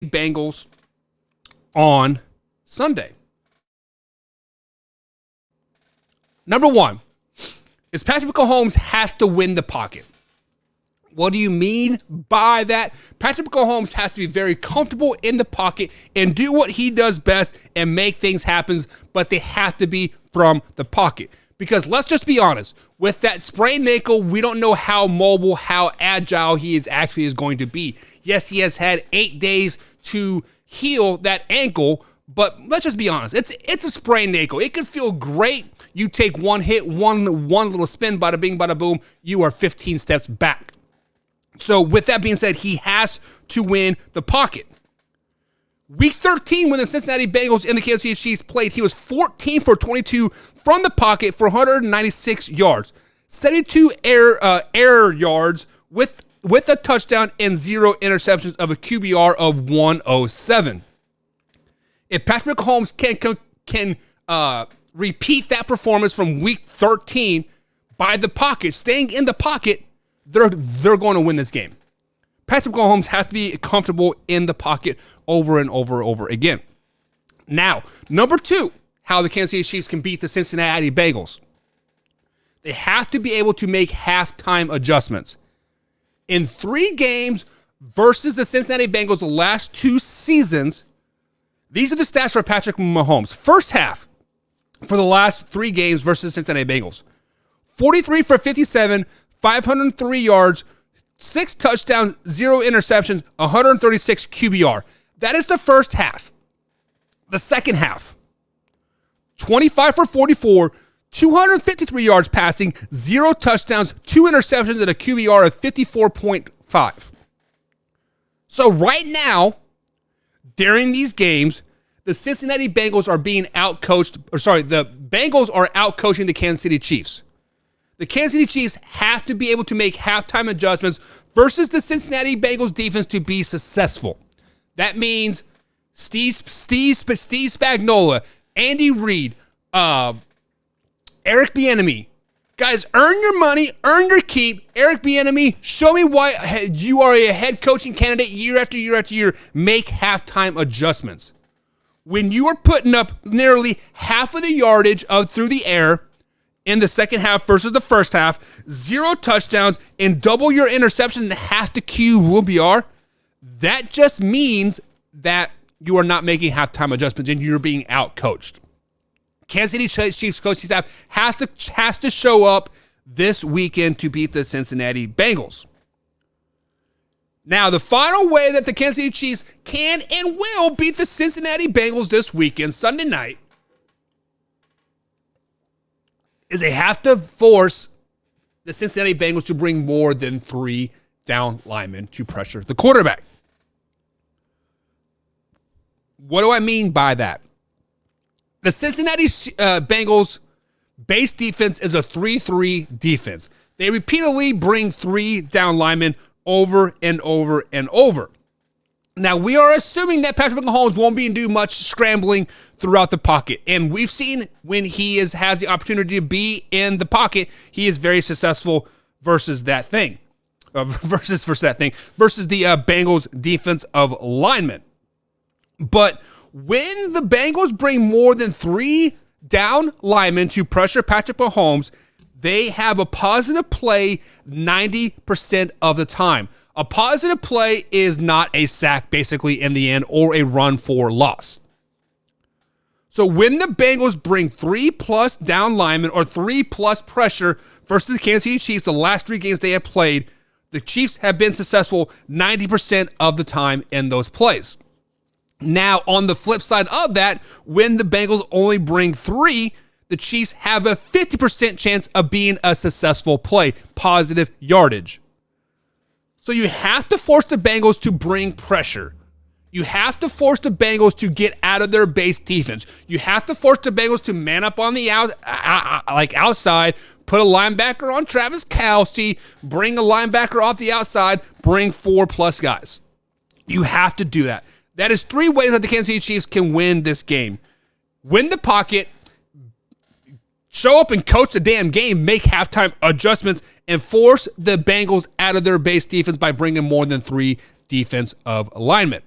Bengals on Sunday. Number one is Patrick Mahomes has to win the pocket. What do you mean by that? Patrick Mahomes has to be very comfortable in the pocket and do what he does best and make things happen, but they have to be from the pocket. Because let's just be honest, with that sprained ankle, we don't know how mobile, how agile he is going to be. Yes, he has had 8 days to heal that ankle, but let's just be honest, it's a sprained ankle. It can feel great. You take one hit, one little spin, bada bing, bada boom, you are 15 steps back. So with that being said, he has to win the pocket. Week 13, when the Cincinnati Bengals and the Kansas City Chiefs played, he was 14 for 22 from the pocket for 196 yards, 72 air yards with a touchdown and 0 interceptions of a QBR of 107. If Patrick Mahomes can repeat that performance from week 13 by the pocket, staying in the pocket, they're going to win this game. Patrick Mahomes has to be comfortable in the pocket over and over again. Now, number two, how the Kansas City Chiefs can beat the Cincinnati Bengals. They have to be able to make halftime adjustments. In 3 games versus the Cincinnati Bengals the last 2 seasons, these are the stats for Patrick Mahomes. First half for the last 3 games versus the Cincinnati Bengals. 43 for 57, 503 yards, 6 touchdowns, 0 interceptions, 136 QBR. That is the first half. The second half, 25 for 44, 253 yards passing, 0 touchdowns, 2 interceptions, and a QBR of 54.5. So right now, during these games, the Cincinnati Bengals are being outcoached, the Bengals are outcoaching the Kansas City Chiefs. The Kansas City Chiefs have to be able to make halftime adjustments versus the Cincinnati Bengals defense to be successful. That means Steve Spagnuolo, Andy Reid, Eric Bieniemy. Guys, earn your money, earn your keep. Eric Bieniemy, show me why you are a head coaching candidate year after year after year. Make halftime adjustments. When you are putting up nearly half of the yardage through the air in the second half versus the first half, 0 touchdowns, and double your interception and half the QBR, that just means that you are not making halftime adjustments and you're being out-coached. Kansas City Chiefs coaching staff has to show up this weekend to beat the Cincinnati Bengals. Now, the final way that the Kansas City Chiefs can and will beat the Cincinnati Bengals this weekend, Sunday night, is they have to force the Cincinnati Bengals to bring more than 3 down linemen to pressure the quarterback. What do I mean by that? The Cincinnati Bengals base defense is a 3-3 defense. They repeatedly bring 3 down linemen over and over and over. Now, we are assuming that Patrick Mahomes won't be doing much scrambling throughout the pocket. And we've seen when he has the opportunity to be in the pocket, he is very successful versus that thing. Versus the Bengals defense of linemen. But when the Bengals bring more than 3 down linemen to pressure Patrick Mahomes, they have a positive play 90% of the time. A positive play is not a sack, basically, in the end, or a run for loss. So when the Bengals bring 3+ down linemen or 3+ pressure versus the Kansas City Chiefs, the last 3 games they have played, the Chiefs have been successful 90% of the time in those plays. Now, on the flip side of that, when the Bengals only bring 3, the Chiefs have a 50% chance of being a successful play, positive yardage. So you have to force the Bengals to bring pressure. You have to force the Bengals to get out of their base defense. You have to force the Bengals to man up on the outside, put a linebacker on Travis Kelce, bring a linebacker off the outside, bring 4+ guys. You have to do that. That is 3 ways that the Kansas City Chiefs can win this game. Win the pocket, show up and coach the damn game, make halftime adjustments, and force the Bengals out of their base defense by bringing more than 3 defensive linemen.